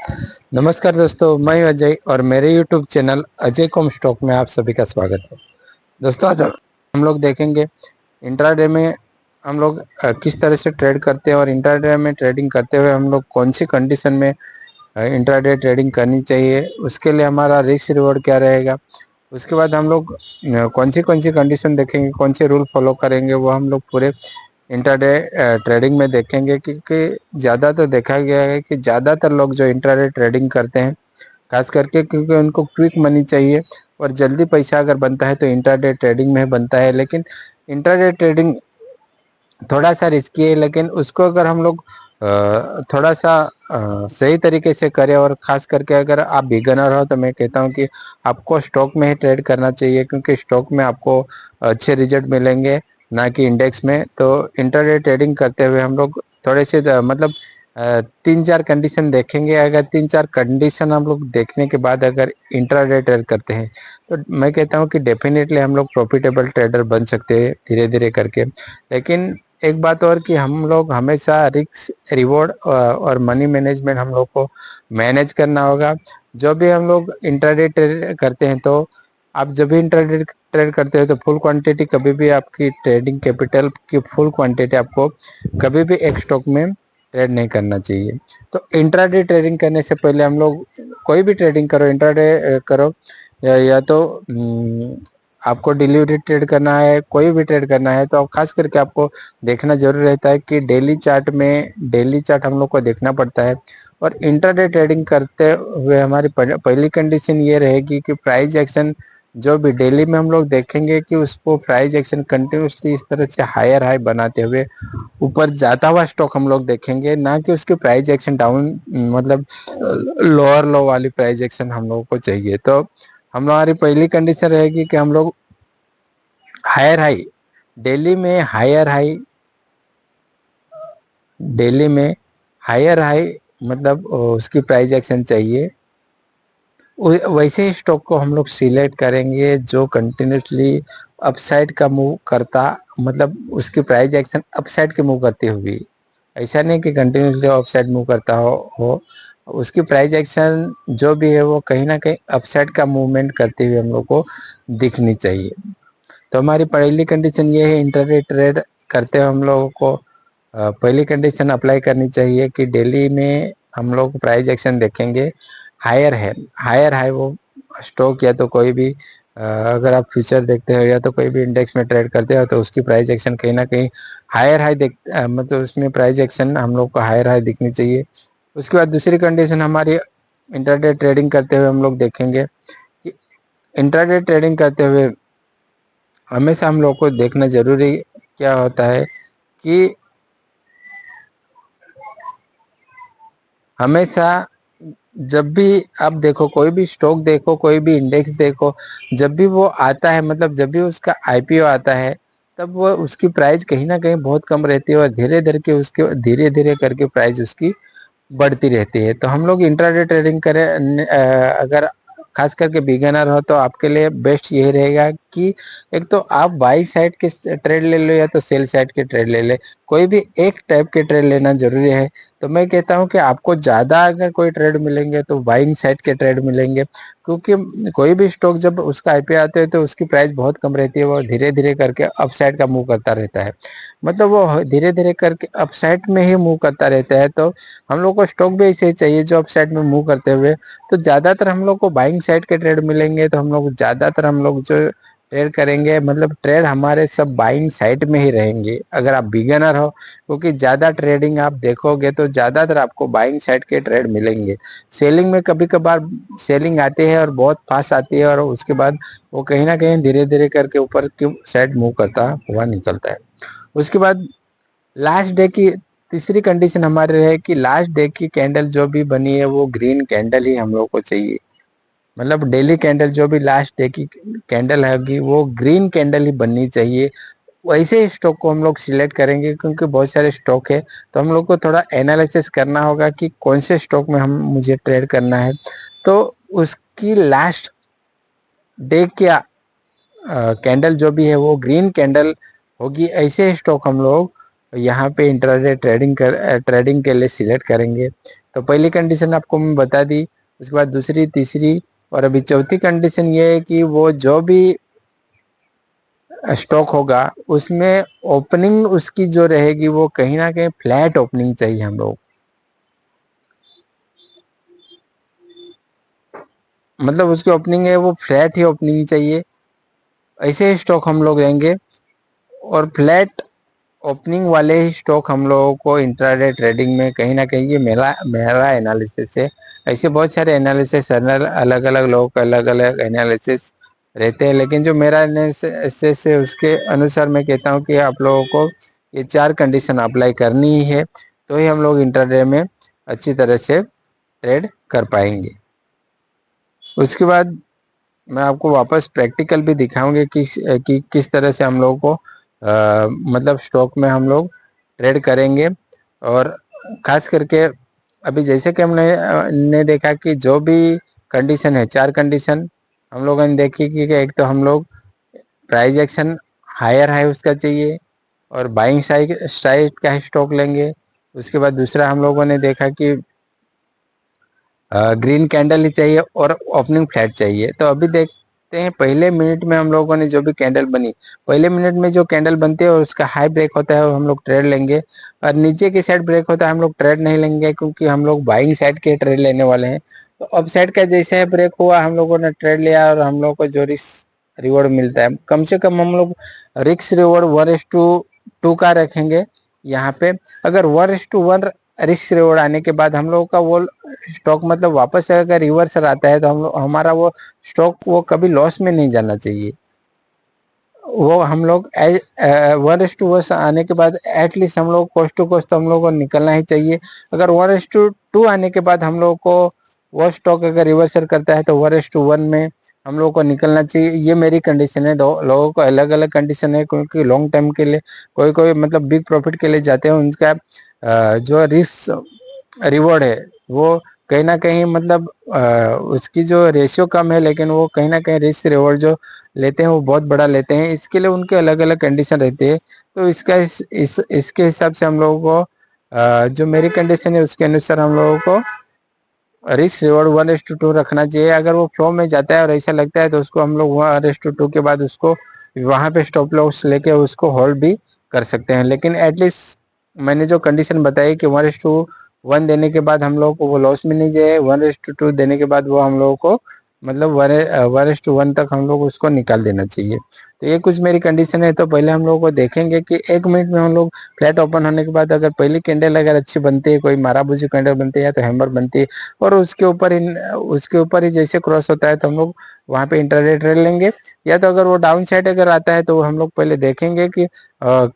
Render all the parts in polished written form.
नमस्कार दोस्तों, मैं अजय और मेरे YouTube channel Ajay com stock में आप सभी का स्वागत है। दोस्तों, आज हम लोग देखेंगे इंट्राडे में हम लोग किस तरह से ट्रेड करते हैं और इंट्राडे में ट्रेडिंग करते हुए हम लोग कौन सी कंडीशन में इंट्राडे ट्रेडिंग करनी चाहिए, उसके लिए हमारा रिस्क रिवॉर्ड क्या रहेगा। उसके बाद हम लोग कौन सी कंडीशन देखेंगे, कौन से रूल फॉलो करेंगे, वो हम लोग पूरे इंट्राडे ट्रेडिंग में देखेंगे। क्योंकि ज़्यादा तो देखा गया है कि ज़्यादातर लोग जो इंट्राडे ट्रेडिंग करते हैं, खास करके क्योंकि उनको क्विक मनी चाहिए और जल्दी पैसा अगर बनता है तो इंट्राडे ट्रेडिंग में बनता है। लेकिन इंट्राडे ट्रेडिंग थोड़ा सा रिस्की है, लेकिन उसको अगर हम लोग थोड़ा सा सही तरीके से करें और ख़ास करके अगर आप बिगनर हो तो मैं कहता हूँ कि आपको स्टॉक में ही ट्रेड करना चाहिए, क्योंकि स्टॉक में आपको अच्छे रिजल्ट मिलेंगे, ना कि इंडेक्स में। तो इंट्राडे ट्रेडिंग करते हुए हम लोग थोड़े से मतलब 3-4 कंडीशन देखेंगे। अगर 3-4 कंडीशन हम लोग देखने के बाद अगर इंट्राडे ट्रेड करते हैं तो मैं कहता हूँ कि डेफिनेटली हम लोग प्रॉफिटेबल ट्रेडर बन सकते हैं धीरे धीरे करके। लेकिन एक बात और कि हम लोग हमेशा रिस्क रिवॉर्ड और मनी मैनेजमेंट हम लोग को मैनेज करना होगा। जो भी हम लोग इंट्राडे ट्रेड करते हैं, तो आप जब भी इंट्राडे ट्रेड करते हो तो फुल क्वांटिटी, कभी भी आपकी ट्रेडिंग कैपिटल की फुल क्वांटिटी आपको कभी भी एक स्टॉक में ट्रेड नहीं करना चाहिए। तो इंट्राडे ट्रेडिंग करने से पहले हम लोग कोई भी ट्रेडिंग करो, इंट्राडे करो या तो आपको डेली ट्रेड करना है, कोई भी ट्रेड करना है, तो खास करके आपको देखना जरूर रहता है कि डेली चार्ट हम लोग को देखना पड़ता है। और इंट्राडे ट्रेडिंग करते हुए हमारी पहली कंडीशन ये रहेगी कि प्राइस एक्शन जो भी डेली में हम लोग देखेंगे कि उसको प्राइस एक्शन कंटिन्यूसली इस तरह से हायर हाई बनाते हुए ऊपर जाता हुआ स्टॉक हम लोग देखेंगे, ना कि उसकी प्राइस एक्शन डाउन, मतलब लोअर लो वाली प्राइस एक्शन हम लोगों को चाहिए। तो हमारी पहली कंडीशन रहेगी कि हम लोग हायर हाई डेली में हायर हाई डेली में हायर हाई मतलब उसकी प्राइस एक्शन चाहिए। वैसे ही स्टॉक को हम लोग सिलेक्ट करेंगे जो कंटिन्यूसली अपसाइड का मूव करता, मतलब उसकी प्राइस एक्शन अपसाइड के मूव करती हुई। ऐसा नहीं कि कंटिन्यूसली अपसाइड मूव करता हो उसकी प्राइस एक्शन जो भी है वो कहीं ना कहीं अपसाइड का मूवमेंट करते हुए हम लोग को दिखनी चाहिए। तो हमारी पहली कंडीशन ये है, इंट्राडे ट्रेड करते हुए हम लोगों को पहली कंडीशन अप्लाई करनी चाहिए कि डेली में हम लोग प्राइस एक्शन देखेंगे हायर है वो स्टॉक या तो कोई भी अगर आप फ्यूचर देखते हो या तो कोई भी इंडेक्स में ट्रेड करते हो तो उसकी प्राइस एक्शन कहीं ना कहीं हायर हाई मतलब उसमें प्राइस एक्शन हम लोग को हायर हाई दिखनी चाहिए। उसके बाद दूसरी कंडीशन हमारी इंट्राडे ट्रेडिंग करते हुए हम लोग देखेंगे कि इंट्राडे ट्रेडिंग करते हुए हमेशा हम लोग को देखना जरूरी क्या होता है कि हमेशा जब भी आप देखो, कोई भी स्टॉक देखो, कोई भी इंडेक्स देखो, जब भी वो आता है, मतलब जब भी उसका आईपीओ आता है, तब वो उसकी प्राइस कहीं ना कहीं बहुत कम रहती है और धीरे धीरे करके प्राइस उसकी बढ़ती रहती है। तो हम लोग इंट्राडे ट्रेडिंग करें, अगर खास करके बिगिनर हो तो आपके लिए बेस्ट यही रहेगा कि एक तो आप बाई साइड के ट्रेड ले लो या तो सेल साइड के ट्रेड ले ले, कोई भी एक टाइप के ट्रेड लेना जरूरी है। तो मैं कहता हूं कि आपको ज्यादा अगर कोई ट्रेड मिलेंगे तो बाइंग साइड के ट्रेड मिलेंगे, क्योंकि कोई भी स्टॉक जब उसका आईपीओ आते हैं तो उसकी प्राइस बहुत कम रहती है, वो धीरे धीरे करके अपसाइड का मूव करता रहता है, मतलब वो धीरे धीरे करके अपसाइड में ही मूव करता रहता है। तो हम लोग को स्टॉक भी ऐसे ही चाहिए जो अप साइड में मूव करते हुए, तो ज्यादातर हम लोग को बाइंग साइड के ट्रेड मिलेंगे। तो हम लोग जो ट्रेड करेंगे, मतलब ट्रेड हमारे सब बाइंग साइड में ही रहेंगे अगर आप बिगिनर हो, क्योंकि ज्यादा ट्रेडिंग आप देखोगे तो ज्यादातर आपको बाइंग साइड के ट्रेड मिलेंगे। सेलिंग में कभी कभार सेलिंग आती है और बहुत फास्ट आती है और उसके बाद वो कहीं ना कहीं धीरे धीरे करके ऊपर की साइड मूव करता हुआ निकलता है। उसके बाद लास्ट डे की तीसरी कंडीशन हमारी है कि लास्ट डे की कैंडल जो भी बनी है वो ग्रीन कैंडल ही हम लोग को चाहिए, मतलब डेली कैंडल जो भी लास्ट डे की कैंडल होगी वो ग्रीन कैंडल ही बननी चाहिए। वैसे ही स्टॉक को हम लोग सिलेक्ट करेंगे, क्योंकि बहुत सारे स्टॉक है तो हम लोग को थोड़ा एनालिसिस करना होगा कि कौन से स्टॉक में हम मुझे ट्रेड करना है। तो उसकी लास्ट डे क्या कैंडल जो भी है वो ग्रीन कैंडल होगी, ऐसे स्टॉक हम लोग यहाँ पे इंट्राडे ट्रेडिंग के लिए सिलेक्ट करेंगे। तो पहली कंडीशन आपको मैं बता दी, उसके बाद दूसरी, तीसरी और अभी चौथी कंडीशन ये है कि वो जो भी स्टॉक होगा उसमें ओपनिंग उसकी जो रहेगी वो कहीं ना कहीं फ्लैट ओपनिंग चाहिए हम लोग, मतलब उसकी ओपनिंग है वो फ्लैट ही ओपनिंग चाहिए। ऐसे ही स्टॉक हम लोग लेंगे और फ्लैट ओपनिंग वाले ही स्टॉक हम लोगों को इंट्राडे ट्रेडिंग में कहीं ना कहीं, ये मेरा मेरा एनालिसिस है। ऐसे बहुत सारे एनालिसिस, अलग अलग लोगों का अलग अलग एनालिसिस रहते हैं, लेकिन जो मेरा एनालिसिस है उसके अनुसार मैं कहता हूँ कि आप लोगों को ये 4 कंडीशन अप्लाई करनी ही है, तो ही हम लोग इंट्राडे में अच्छी तरह से ट्रेड कर पाएंगे। उसके बाद मैं आपको वापस प्रैक्टिकल भी दिखाऊंगे कि किस तरह से हम लोगों को मतलब स्टॉक में हम लोग ट्रेड करेंगे। और खास करके अभी जैसे कि हमने ने देखा कि जो भी कंडीशन है, 4 कंडीशन हम लोगों ने देखी कि एक तो हम लोग प्राइस एक्शन हायर है उसका चाहिए और बाइंग स्ट्राइक का स्टॉक लेंगे। उसके बाद दूसरा हम लोगों ने देखा कि ग्रीन कैंडल ही चाहिए और ओपनिंग फ्लैट चाहिए। तो अभी देखते हैं पहले मिनट में हम लोगों ने जो भी कैंडल बनी, पहले मिनट में जो कैंडल बनती है और उसका हाई ब्रेक होता है वो हम लोग ट्रेड लेंगे, और नीचे की साइड ब्रेक होता है हम लोग ट्रेड नहीं लेंगे, क्योंकि हम लोग बाइंग साइड के ट्रेड लेने वाले हैं। तो अप साइड का जैसे ब्रेक हुआ हम लोगों ने ट्रेड लिया और हम लोग को जो रिस्क रिवॉर्ड मिलता है, कम से कम हम लोग रिस्क रिवॉर्ड 1:2 का रखेंगे यहाँ पे। अगर 1:1 रिस्क रिवॉर्ड आने के बाद हम लोगों का वो स्टॉक मतलब वापस अगर रिवर्सल आता है तो हम लोग हमारा वो स्टॉक वो कभी लॉस में नहीं जाना चाहिए। वो हम लोग 1:1 आने के बाद एटलीस्ट हम लोग कोस्ट टू कोस्ट हम लोग को निकलना ही चाहिए। अगर 1:2 आने के बाद हम लोग को वो स्टॉक अगर रिवर्सल करता है तो 1:1 में हम लोग को निकलना चाहिए। ये मेरी कंडीशन है, लोगों को अलग अलग कंडीशन है, क्योंकि लॉन्ग टाइम के लिए कोई कोई मतलब बिग प्रॉफिट के लिए जाते हैं, उनका जो रिस्क रिवॉर्ड है वो कहीं ना कहीं मतलब उसकी जो रेशियो कम है, लेकिन वो कहीं ना कहीं रिस्क रिवॉर्ड जो लेते हैं वो बहुत बड़ा लेते हैं। इसके लिए उनके अलग अलग कंडीशन रहती है। तो इसका इसके हिसाब से हम लोगों को जो मेरी कंडीशन है उसके अनुसार हम लोगों को रिस्क रिवॉर्ड 1:2 रखना चाहिए। अगर वो फ्लो में जाता है और ऐसा लगता है तो उसको हम लोग 1:2 के बाद उसको वहां पे स्टॉप लॉस लेके उसको होल्ड भी कर सकते हैं। लेकिन एटलीस्ट मैंने जो कंडीशन बताई कि 1:1 देने के बाद हम लोग को वो लॉस में नहीं जाए, 1:2 देने के बाद वो हम लोगों को मतलब 1:1 तक हम लोग उसको निकाल देना चाहिए। तो ये कुछ मेरी कंडीशन है। तो पहले हम लोग को देखेंगे कि 1 मिनट में हम लोग फ्लैट ओपन होने के बाद अगर पहली कैंडल अगर अच्छी बनती है, कोई माराबूजी कैंडल बनती है या तो हैमर बनती है और उसके ऊपर ही जैसे क्रॉस होता है तो हम लोग वहां पे इंटरडे ट्रेड लेंगे। या तो अगर वो डाउन साइड अगर आता है तो हम लोग पहले देखेंगे कि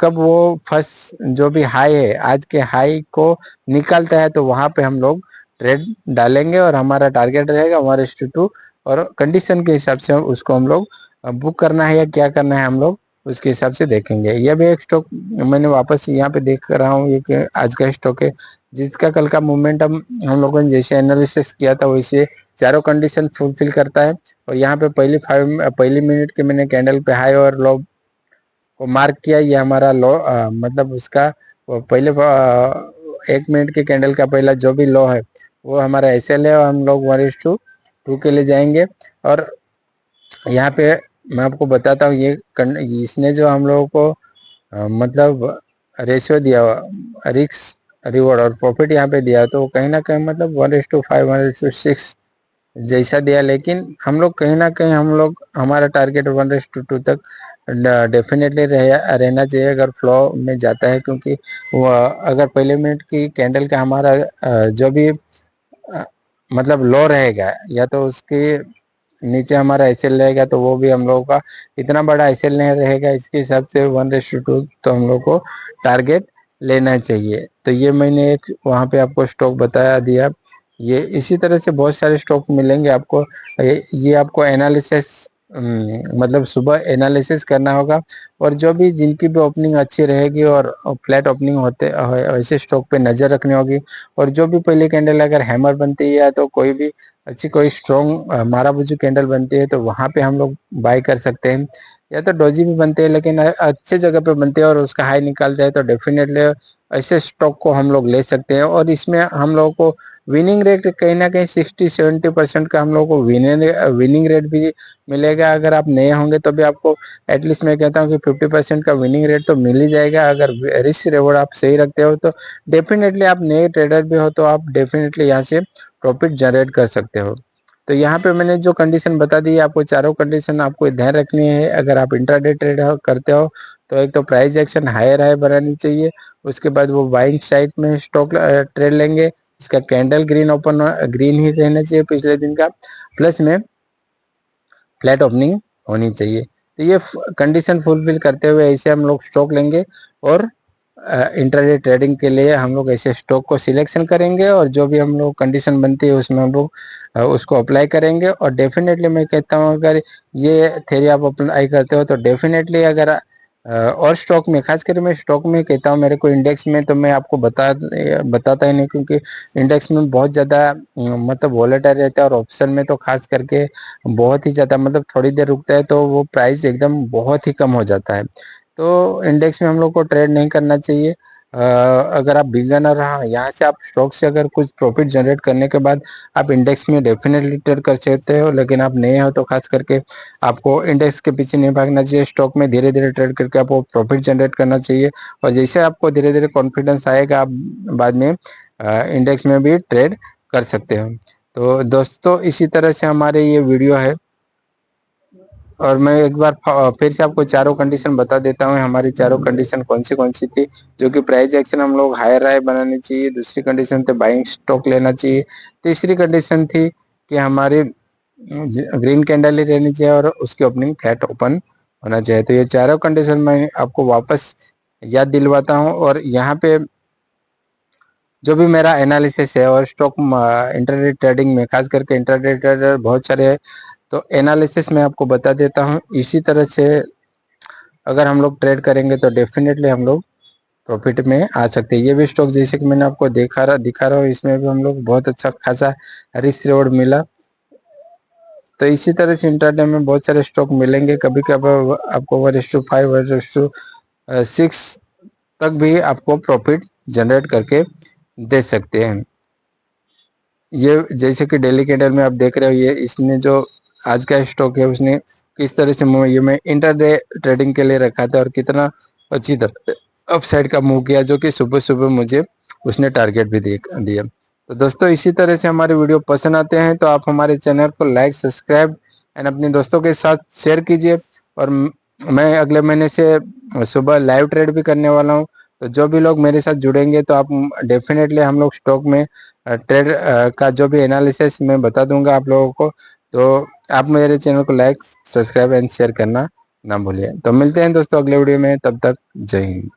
कब वो फर्स्ट जो भी हाई है आज के हाई को निकालता है, तो वहां पे हम लोग ट्रेड डालेंगे और हमारा टारगेट रहेगा 1:2 और कंडीशन के हिसाब से उसको हम लोग बुक करना है या क्या करना है हम लोग उसके हिसाब से देखेंगे। यह भी एक स्टॉक मैंने वापस यहाँ पे देख रहा हूँ, ये कि आज का स्टॉक है जिसका कल का मोमेंटम हम लोगों ने जैसे एनालिसिस किया था वैसे चारों कंडीशन फुलफिल करता है। और यहाँ पे पहली मिनट के मैंने कैंडल पे हाई और लो को मार्क किया, ये हमारा लो मतलब उसका पहले 1 मिनट के कैंडल का पहला जो भी लो है वो हमारा एसएल है और हम लोग 1:2 के लिए जाएंगे। और यहाँ पे मैं आपको बताता हूँ ये इसने जो हम लोगों को मतलब रेशियो दिया रिस्क रिवॉर्ड और प्रॉफिट यहाँ पे दिया, तो कहीं ना कहीं मतलब 1:5 1:6 जैसा दिया, लेकिन हम लोग कहीं ना कहीं हम लोग हमारा टारगेट 1:2 तक डेफिनेटली रहना चाहिए अगर फ्लो में जाता है। क्योंकि वो अगर पहले मिनट की कैंडल का हमारा जो भी मतलब लो रहेगा या तो उसके नीचे हमारा एसएल रहेगा तो वो भी हम लोगों का इतना बड़ा एसएल नहीं रहेगा, इसके हिसाब से 1:2 तो हम लोग को टारगेट लेना चाहिए। तो ये मैंने एक वहाँ पे आपको स्टॉक बता दिया। ये इसी तरह से बहुत सारे स्टॉक मिलेंगे आपको। ये आपको एनालिसिस मतलब सुबह एनालिसिस करना होगा और जो भी जिनकी भी ओपनिंग अच्छी रहेगी और फ्लैट ओपनिंग होते ऐसे स्टॉक पे नजर रखनी होगी। और जो भी पहली कैंडल अगर हैमर बनती है या तो कोई भी अच्छी कोई स्ट्रॉन्ग माराबूजी कैंडल बनती है तो वहां पे हम लोग बाय कर सकते हैं। या तो डोजी भी बनते हैं लेकिन अच्छे जगह पे बनते हैं और उसका हाई निकालते हैं तो डेफिनेटली ऐसे स्टॉक को हम लोग ले सकते हैं। और इसमें हम लोगों को विनिंग रेट कहीं ना कहीं 60-70% का हम लोग को विनिंग रेट भी मिलेगा। अगर आप नए होंगे तो भी आपको एटलीस्ट मैं कहता हूँ कि 50% का विनिंग रेट तो मिल ही जाएगा। अगर रिस्क रिवॉर्ड आप सही रखते हो तो डेफिनेटली, आप नए ट्रेडर भी हो तो आप डेफिनेटली यहाँ से प्रॉफिट जनरेट कर सकते हो। तो यहाँ पे मैंने जो कंडीशन बता दी, आपको चारों कंडीशन आपको ध्यान रखनी है। अगर आप इंट्राडे ट्रेड करते हो तो एक तो प्राइस एक्शन हायर हाई बनानी चाहिए, उसके बाद वो बाइंग साइड में स्टॉक ट्रेड लेंगे, उसका कैंडल ग्रीन ही रहना चाहिए पिछले दिन का, प्लस में फ्लैट ओपनिंग होनी चाहिए। तो ये कंडीशन फुलफिल करते हुए ऐसे हम लोग स्टॉक लेंगे और इंट्राडे ट्रेडिंग के लिए हम लोग ऐसे स्टॉक को सिलेक्शन करेंगे और जो भी हम लोग कंडीशन बनती है उसमें हम लोग उसको अप्लाई करेंगे। और डेफिनेटली मैं कहता हूँ, अगर ये थ्योरी आप अप्लाई करते हो तो डेफिनेटली, अगर और स्टॉक में, खासकर मैं स्टॉक में कहता हूँ, मेरे को इंडेक्स में तो मैं आपको बताता ही नहीं, क्योंकि इंडेक्स में बहुत ज़्यादा मतलब वॉलेटाइल रहता है, और ऑप्शन में तो खास करके बहुत ही ज़्यादा, मतलब थोड़ी देर रुकता है तो वो प्राइस एकदम बहुत ही कम हो जाता है। तो इंडेक्स में हम लोग को ट्रेड नहीं करना चाहिए। अगर आप बिगिनर रहा, यहाँ से आप स्टॉक से अगर कुछ प्रॉफिट जनरेट करने के बाद आप इंडेक्स में डेफिनेटली ट्रेड कर सकते हो, लेकिन आप नए हो तो खास करके आपको इंडेक्स के पीछे नहीं भागना चाहिए। स्टॉक में धीरे धीरे ट्रेड करके आपको प्रॉफिट जनरेट करना चाहिए, और जैसे आपको धीरे धीरे कॉन्फिडेंस आएगा, आप बाद में इंडेक्स में भी ट्रेड कर सकते हो। तो दोस्तों, इसी तरह से हमारे ये वीडियो है, और मैं एक बार फिर से आपको चारों कंडीशन बता देता हूँ। हमारी चारों कंडीशन कौन सी थी, जो कि प्राइस एक्शन हम लोग हायर राय बनानी चाहिए, दूसरी कंडीशन थी बाइंग स्टॉक लेना चाहिए, तीसरी कंडीशन थी कि हमारी ग्रीन कैंडल ही रहनी चाहिए और उसकी ओपनिंग फ्लैट ओपन होना चाहिए। तो ये चारों कंडीशन मैं आपको वापस याद दिलवाता हूँ, और यहाँ पे जो भी मेरा एनालिसिस है, और स्टॉक इंटरडे ट्रेडिंग में खास करके इंटरडे ट्रेडर बहुत सारे हैं, तो एनालिसिस में आपको बता देता हूँ। इसी तरह से अगर हम लोग ट्रेड करेंगे तो डेफिनेटली हम लोग प्रॉफिट में आ सकते हैं। ये भी स्टॉक जैसे कि मैंने आपको दिखा रहा हूँ, इसमें भी हम लोग बहुत अच्छा खासा रिस्क रिवॉर्ड मिला। तो इसी तरह से इंट्राडे में बहुत सारे स्टॉक मिलेंगे, कभी कभी आपको 1:5 1:6 तक भी आपको प्रॉफिट जनरेट करके दे सकते हैं। ये जैसे कि डेली कैंडल में आप देख रहे हो, ये इसने जो आज का स्टॉक है उसने किस तरह से ये मैं इंटरडे ट्रेडिंग के लिए रखा था, और कितना अच्छी तरह अपसाइड का मूव किया, जो कि सुबह सुबह मुझे उसने टारगेट भी दिया। तो दोस्तों, इसी तरह से हमारे वीडियो पसंद आते हैं तो आप हमारे चैनल को लाइक, सब्सक्राइब एंड अपने दोस्तों के साथ शेयर कीजिए। और मैं अगले महीने से सुबह लाइव ट्रेड भी करने वाला हूँ, तो जो भी लोग मेरे साथ जुड़ेंगे तो आप डेफिनेटली, हम लोग स्टॉक में ट्रेड का जो भी एनालिसिस मैं बता दूंगा आप लोगों को। तो आप मेरे चैनल को लाइक, सब्सक्राइब एंड शेयर करना ना भूलिए। तो मिलते हैं दोस्तों अगले वीडियो में, तब तक जय हिंद।